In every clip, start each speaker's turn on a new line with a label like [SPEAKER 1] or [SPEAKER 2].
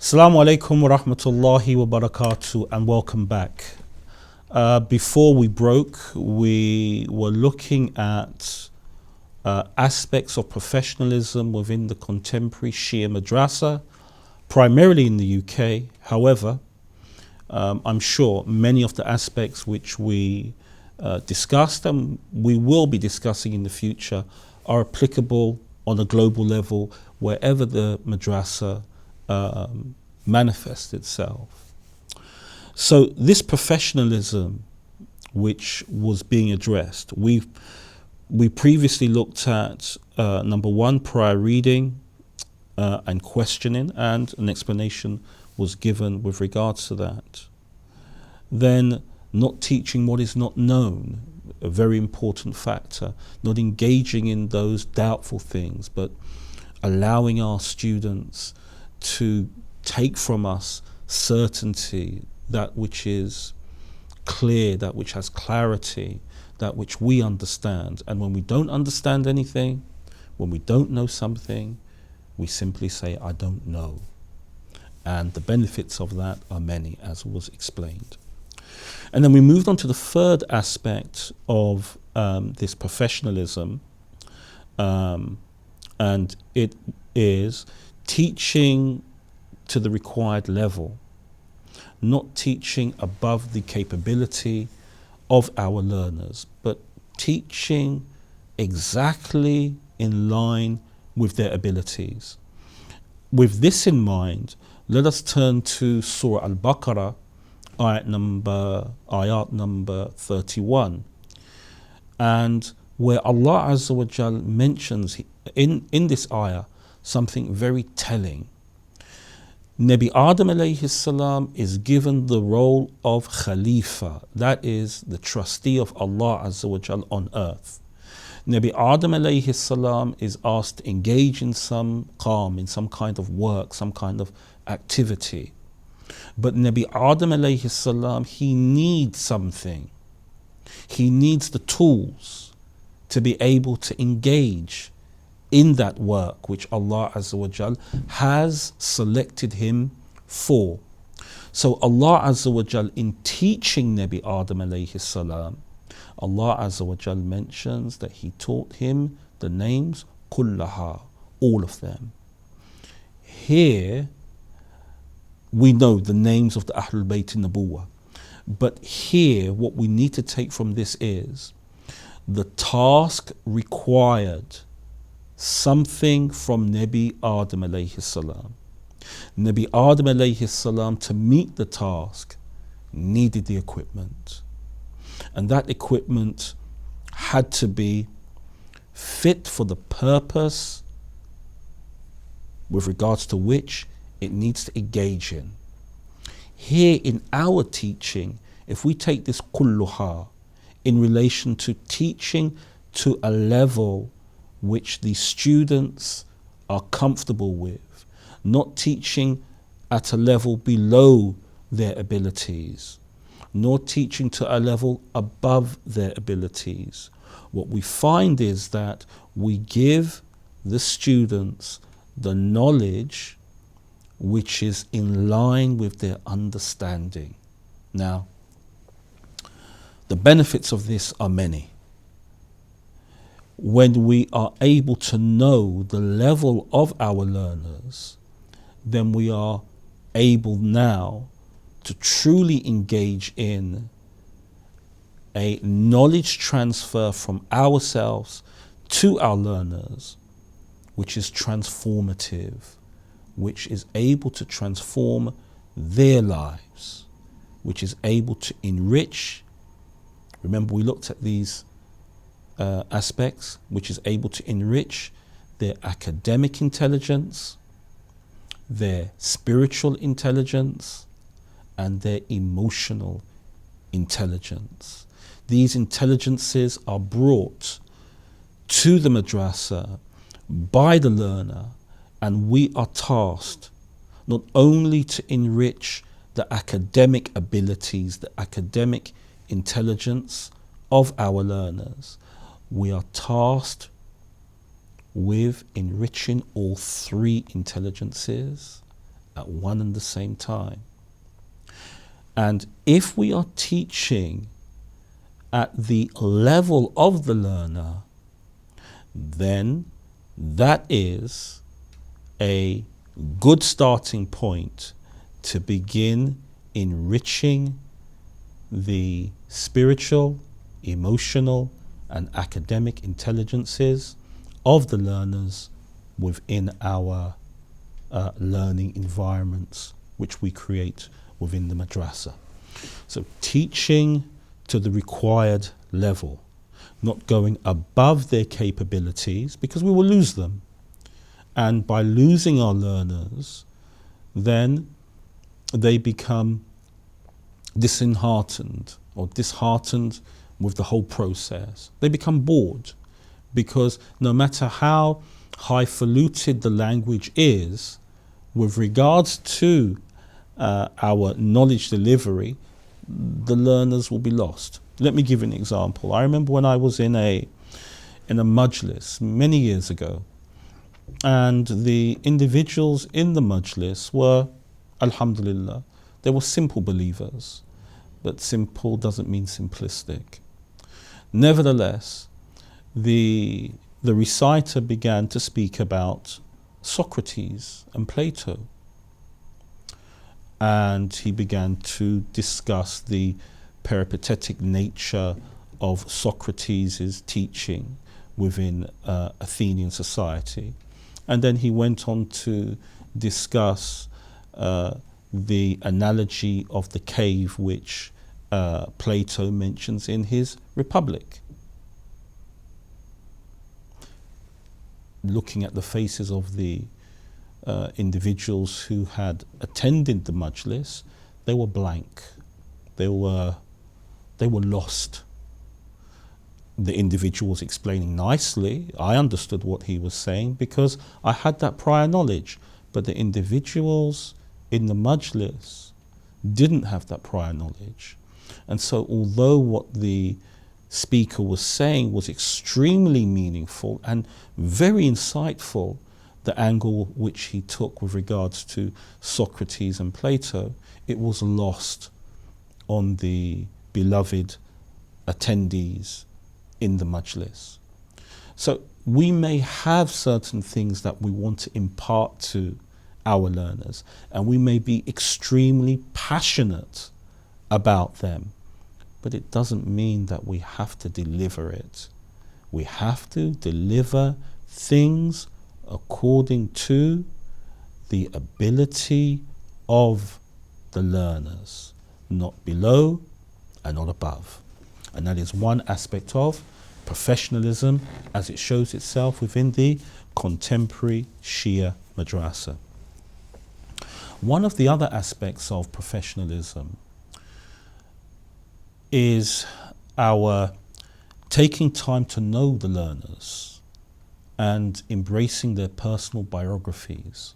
[SPEAKER 1] Assalamu alaikum wa rahmatullahi wa barakatuh, and welcome back. Before we broke, we were looking at aspects of professionalism within the contemporary Shia Madrassah, primarily in the UK. However, I'm sure many of the aspects which we discussed and we will be discussing in the future are applicable on a global level wherever the madrassah manifests itself. So this professionalism which was being addressed, we previously looked at number one, prior reading and questioning, and an explanation was given with regards to that. Then not teaching what is not known, a very important factor, not engaging in those doubtful things, but allowing our students to take from us certainty, that which is clear, that which has clarity, that which we understand. And when we don't understand anything, when we don't know something, we simply say, I don't know. And the benefits of that are many, as was explained. And then we moved on to the third aspect of this professionalism, and it is teaching to the required level, not teaching above the capability of our learners, but teaching exactly in line with their abilities. With this in mind, let us turn to Surah Al-Baqarah, ayat number 31, and where Allah Azza wa Jal mentions in this ayah something very telling. Nabi Adam alayhi salam is given the role of Khalifa, that is the trustee of Allah Azza wa Jal on earth. Nabi Adam alayhi salam is asked to engage in some in some kind of work, some kind of activity. But Nabi Adam alayhi salam, he needs something. He needs the tools to be able to engage in that work which Allah Azza wa Jal has selected him for. So Allah Azza wa Jal, in teaching Nabi Adam alayhi salam, Allah Azza wa Jal mentions that he taught him the names kullaha, all of them. Here we know the names of the Ahlul Bayt Nabuwah, but here what we need to take from this is the task required something from Nabi Adam alayhi salam. Nabi Adam alayhi salam, to meet the task, needed the equipment. And that equipment had to be fit for the purpose with regards to which it needs to engage in. Here in our teaching, if we take this kulluha in relation to teaching to a level which the students are comfortable with, not teaching at a level below their abilities, nor teaching to a level above their abilities, what we find is that we give the students the knowledge which is in line with their understanding. Now, the benefits of this are many. When we are able to know the level of our learners, then we are able now to truly engage in a knowledge transfer from ourselves to our learners, which is transformative, which is able to transform their lives, which is able to enrich. Remember, we looked at these aspects, which is able to enrich their academic intelligence, their spiritual intelligence, and their emotional intelligence. These intelligences are brought to the madrassah by the learner, and we are tasked not only to enrich the academic abilities, the academic intelligence of our learners, we are tasked with enriching all three intelligences at one and the same time. And if we are teaching at the level of the learner, then that is a good starting point to begin enriching the spiritual, emotional, and academic intelligences of the learners within our learning environments which we create within the madrasa. So teaching to the required level, not going above their capabilities, because we will lose them. And by losing our learners, then they become disheartened with the whole process. They become bored, because no matter how highfalutin the language is with regards to our knowledge delivery, the learners will be lost. Let me give you an example. I remember when I was in a majlis many years ago, and the individuals in the majlis were, alhamdulillah, they were simple believers, but simple doesn't mean simplistic. Nevertheless, the reciter began to speak about Socrates and Plato, and he began to discuss the peripatetic nature of Socrates' teaching within Athenian society. And then he went on to discuss the analogy of the cave which Plato mentions in his Republic. Looking at the faces of the individuals who had attended the majlis, they were blank. They were lost. The individual was explaining nicely. I understood what he was saying because I had that prior knowledge. But the individuals in the majlis didn't have that prior knowledge. And so although what the speaker was saying was extremely meaningful and very insightful, the angle which he took with regards to Socrates and Plato, it was lost on the beloved attendees in the majlis. So we may have certain things that we want to impart to our learners, and we may be extremely passionate about them, but it doesn't mean that we have to deliver it. We have to deliver things according to the ability of the learners, not below and not above. And that is one aspect of professionalism as it shows itself within the contemporary Shia Madrassah. One of the other aspects of professionalism is our taking time to know the learners and embracing their personal biographies.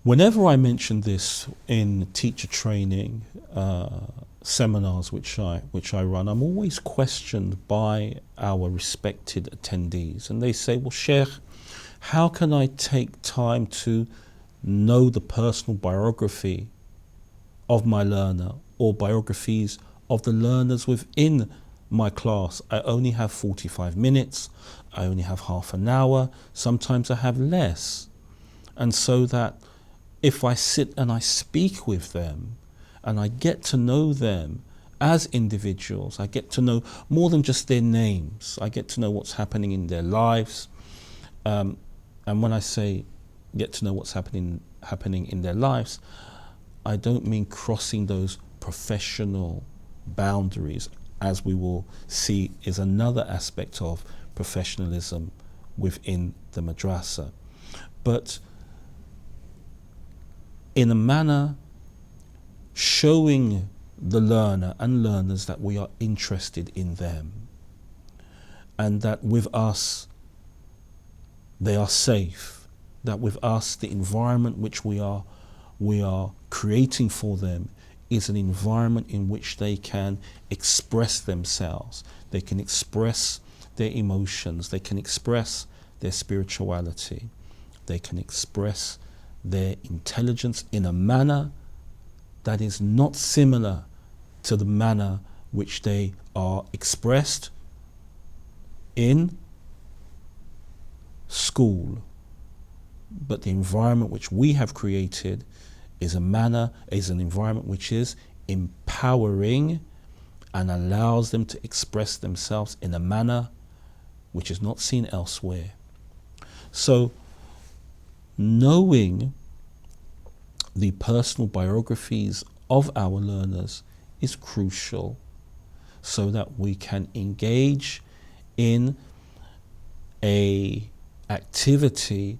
[SPEAKER 1] Whenever I mention this in teacher training seminars which I run, I'm always questioned by our respected attendees, and they say, well, Sheikh, how can I take time to know the personal biography of my learner or biographies of the learners within my class? I only have 45 minutes, I only have half an hour, sometimes I have less. And so that if I sit and I speak with them and I get to know them as individuals, I get to know more than just their names, I get to know what's happening in their lives. And when I say get to know what's happening in their lives, I don't mean crossing those professional boundaries, as we will see is another aspect of professionalism within the madrasa, but in a manner showing the learner and learners that we are interested in them, and that with us they are safe, that with us the environment which we are creating for them is an environment in which they can express themselves, they can express their emotions, they can express their spirituality, they can express their intelligence in a manner that is not similar to the manner which they are expressed in school. But the environment which we have created is an environment which is empowering and allows them to express themselves in a manner which is not seen elsewhere. So, knowing the personal biographies of our learners is crucial so that we can engage in a activity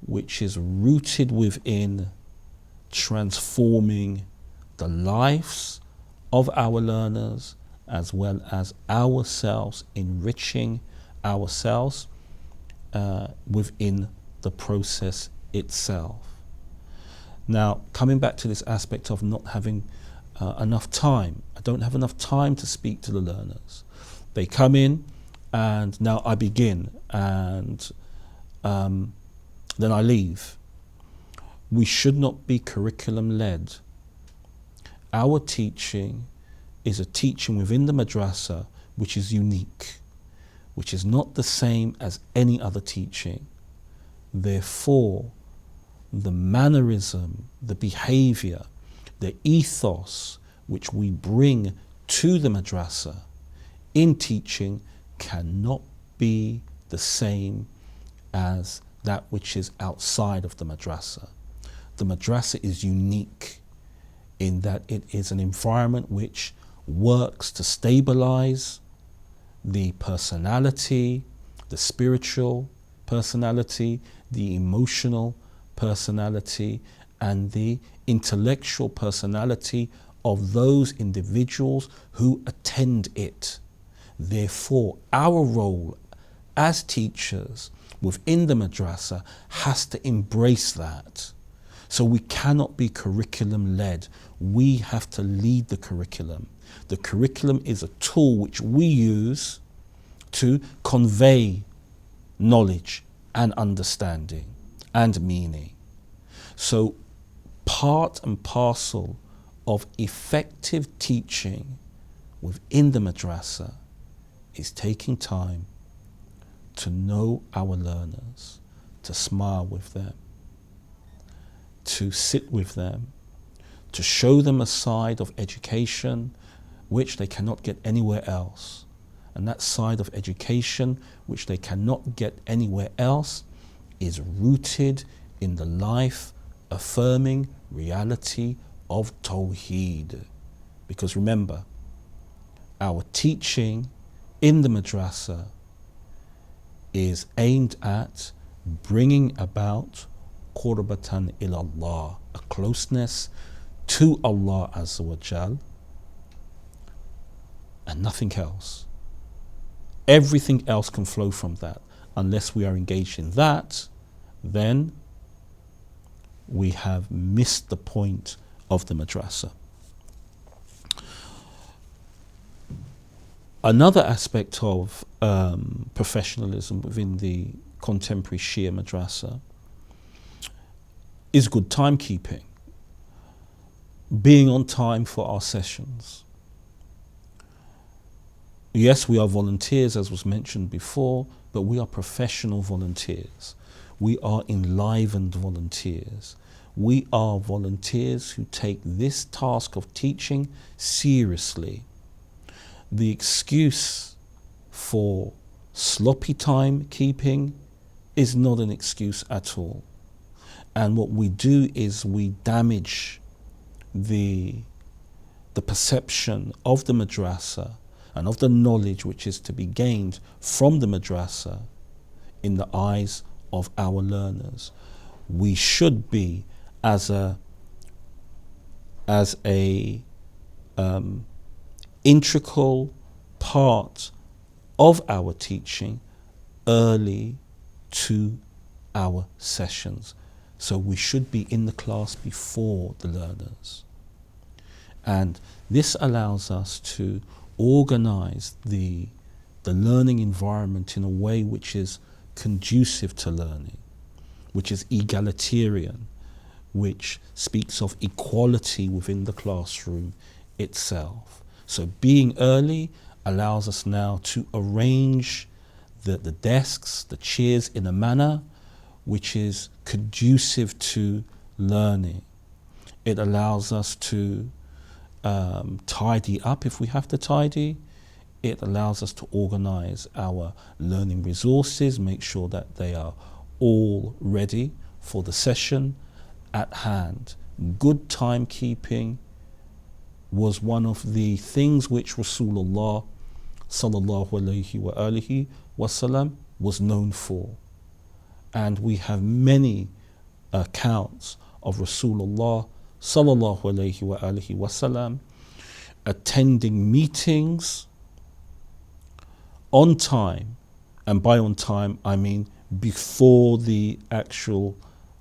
[SPEAKER 1] which is rooted within transforming the lives of our learners as well as ourselves, enriching ourselves within the process itself. Now, coming back to this aspect of not having enough time, I don't have enough time to speak to the learners. They come in and now I begin, and then I leave. We should not be curriculum led. Our teaching is a teaching within the madrassah which is unique, which is not the same as any other teaching. Therefore, the mannerism, the behavior, the ethos which we bring to the madrassah in teaching cannot be the same as that which is outside of the madrassah. The madrassah is unique in that it is an environment which works to stabilize the personality, the spiritual personality, the emotional personality, and the intellectual personality of those individuals who attend it. Therefore, our role as teachers within the madrassah has to embrace that. So we cannot be curriculum led. We have to lead the curriculum. The curriculum is a tool which we use to convey knowledge and understanding and meaning. So part and parcel of effective teaching within the madrassah is taking time to know our learners, to smile with them, to sit with them, to show them a side of education which they cannot get anywhere else. And that side of education which they cannot get anywhere else is rooted in the life-affirming reality of Tawheed. Because remember, our teaching in the madrassah is aimed at bringing about qurbatan ilallah, a closeness to Allah Azza wa Jal, and nothing else. Everything else can flow from that. Unless we are engaged in that, then we have missed the point of the madrassah. Another aspect of professionalism within the contemporary Shia madrassah is good timekeeping, being on time for our sessions. Yes, we are volunteers, as was mentioned before, but we are professional volunteers. We are enlivened volunteers. We are volunteers who take this task of teaching seriously. The excuse for sloppy timekeeping is not an excuse at all. And what we do is we damage the perception of the madrassah and of the knowledge which is to be gained from the madrassah in the eyes of our learners. We should be as a integral part of our teaching early to our sessions. So we should be in the class before the learners. And this allows us to organize the learning environment in a way which is conducive to learning. which is egalitarian, which speaks of equality within the classroom itself. So being early allows us now to arrange the desks, the chairs in a manner which is conducive to learning. It allows us to tidy up if we have to tidy. It allows us to organize our learning resources, make sure that they are all ready for the session at hand. Good timekeeping was one of the things which Rasulullah sallallahu alayhi wa alihi wasallam was known for. And we have many accounts of Rasulullah sallallahu alayhi wa alihi wasallam attending meetings on time, and by on time I mean before the actual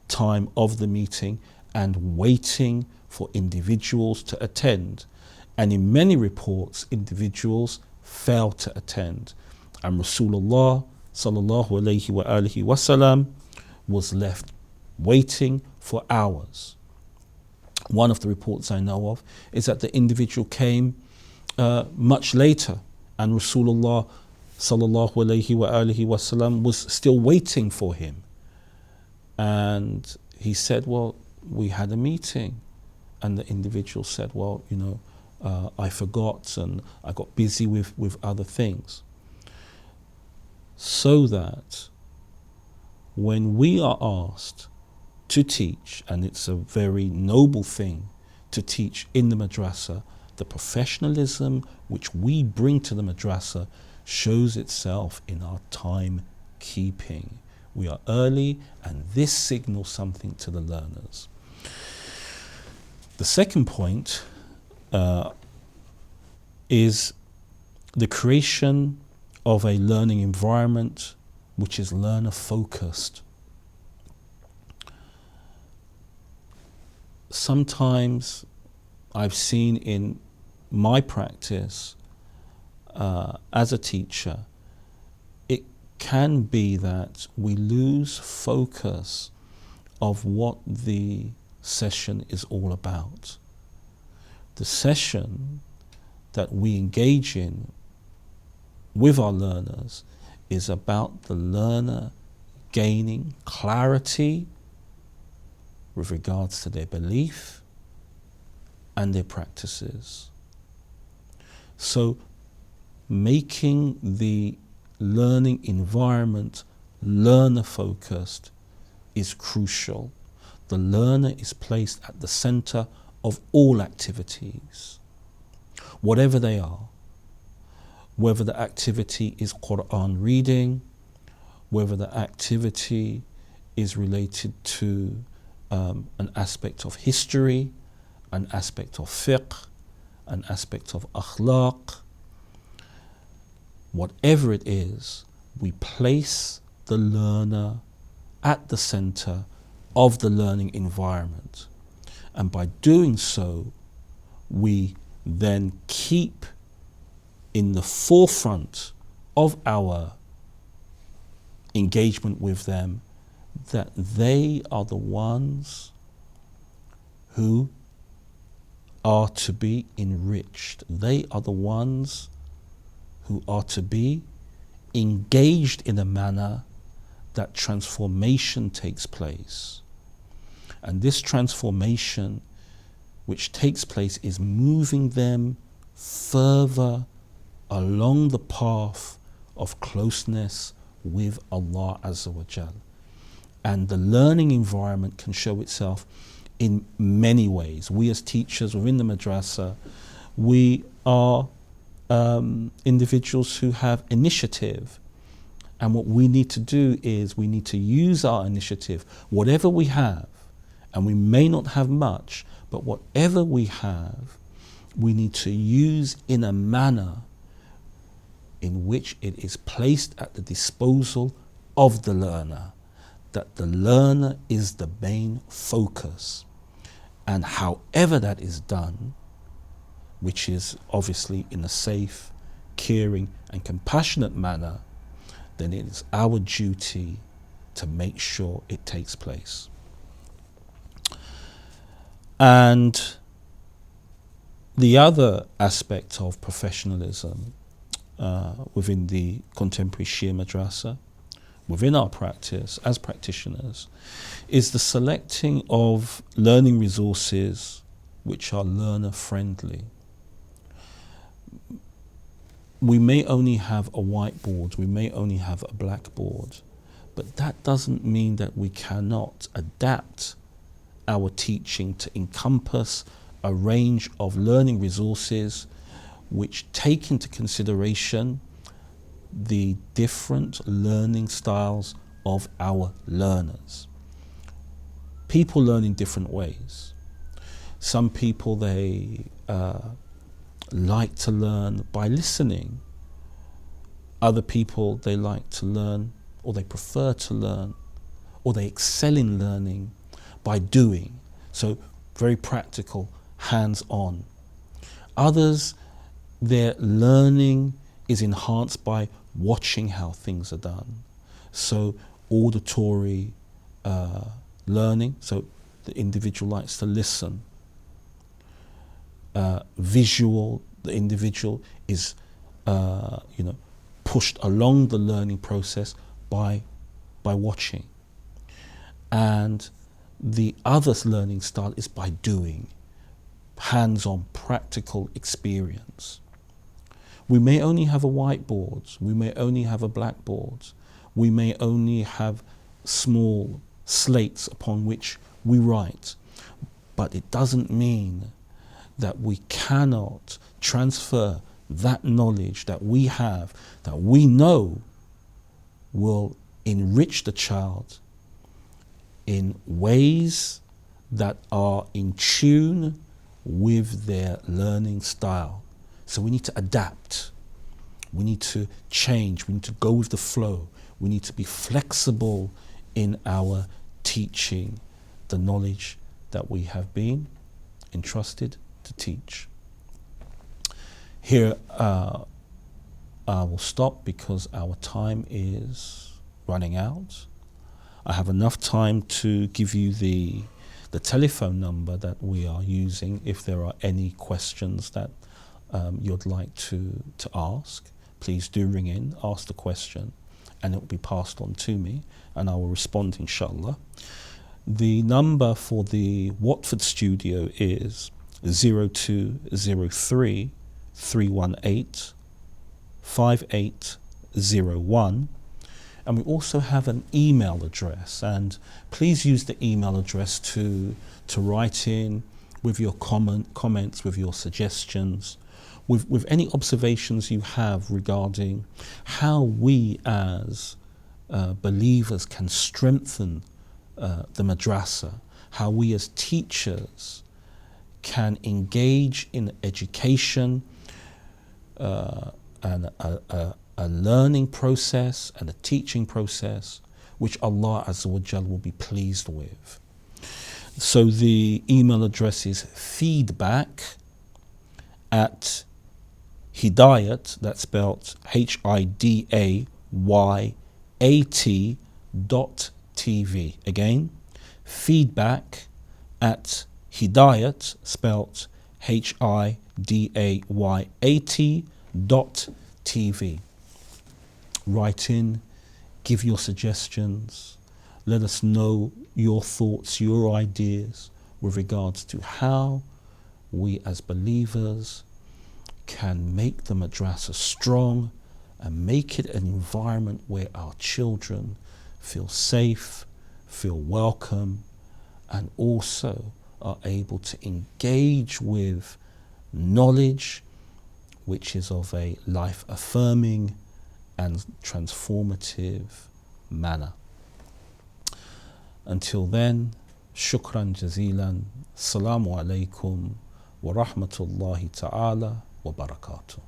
[SPEAKER 1] time of the meeting, and waiting for individuals to attend. And in many reports, individuals fail to attend, and Rasulullah sallallahu alayhi wa alihi wasallam was left waiting for hours. One of the reports I know of is that the individual came much later, and Rasulullah sallallahu alayhi wa alihi wasallam was still waiting for him. And he said, well, we had a meeting. And the individual said, well, I forgot and I got busy with other things. So that when we are asked to teach, and it's a very noble thing to teach in the madrassah, the professionalism which we bring to the madrassah shows itself in our timekeeping. We are early, and this signals something to the learners. The second point is the creation of a learning environment which is learner focused. Sometimes I've seen in my practice as a teacher, it can be that we lose focus of what the session is all about. The session that we engage in with our learners is about the learner gaining clarity with regards to their belief and their practices. So making the learning environment learner focused is crucial. The learner is placed at the center of all activities, whatever they are, whether the activity is Quran reading, whether the activity is related to an aspect of history, an aspect of fiqh, an aspect of akhlaq. Whatever it is, we place the learner at the center of the learning environment. And by doing so, we then keep in the forefront of our engagement with them that they are the ones who are to be enriched. They are the ones who are to be engaged in a manner that transformation takes place. And this transformation which takes place is moving them further along the path of closeness with Allah Azza wa Jal. And the learning environment can show itself in many ways. We as teachers within the madrassah, we are individuals who have initiative. And what we need to do is we need to use our initiative, whatever we have, and we may not have much, but whatever we have, we need to use in a manner in which it is placed at the disposal of the learner, that the learner is the main focus. And however that is done, which is obviously in a safe, caring and compassionate manner, then it is our duty to make sure it takes place. And the other aspect of professionalism within the contemporary Shia Madrassah, within our practice as practitioners, is the selecting of learning resources which are learner friendly. We may only have a whiteboard, we may only have a blackboard, but that doesn't mean that we cannot adapt our teaching to encompass a range of learning resources which take into consideration the different learning styles of our learners. People learn in different ways. Some people, they like to learn by listening. Other people, they like to learn, or they prefer to learn, or they excel in learning by doing. So very practical, hands-on. Others, their learning is enhanced by watching how things are done. So auditory learning, so the individual likes to listen. Visual, the individual is pushed along the learning process by watching. And the other's learning style is by doing, hands-on practical experience. We may only have a whiteboard, we may only have a blackboard, we may only have small slates upon which we write, but it doesn't mean that we cannot transfer that knowledge that we have, that we know will enrich the child in ways that are in tune with their learning style. So we need to adapt, we need to change, we need to go with the flow, we need to be flexible in our teaching the knowledge that we have been entrusted to teach. Here I will stop because our time is running out. I have enough time to give you the telephone number that we are using if there are any questions that you'd like to ask. Please do ring in, ask the question, and it will be passed on to me and I will respond, inshallah. The number for the Watford studio is 0203 318 5801, and we also have an email address, and please use the email address to write in with your comments, with your suggestions, with any observations you have regarding how we as believers can strengthen the madrassah, how we as teachers can engage in education and a learning process and a teaching process which Allah Azza wa Jal will be pleased with. So the email address is feedback@Hidayat, that's spelled HIDAYAT.TV. Again, feedback@Hidayat, spelled HIDAYAT.TV. Write in, give your suggestions, let us know your thoughts, your ideas with regards to how we as believers can make the madrassah strong and make it an environment where our children feel safe, feel welcome, and also are able to engage with knowledge which is of a life-affirming and transformative manner. Until then, shukran jazilan, assalamu alaikum wa rahmatullahi ta'ala wa barakatuh.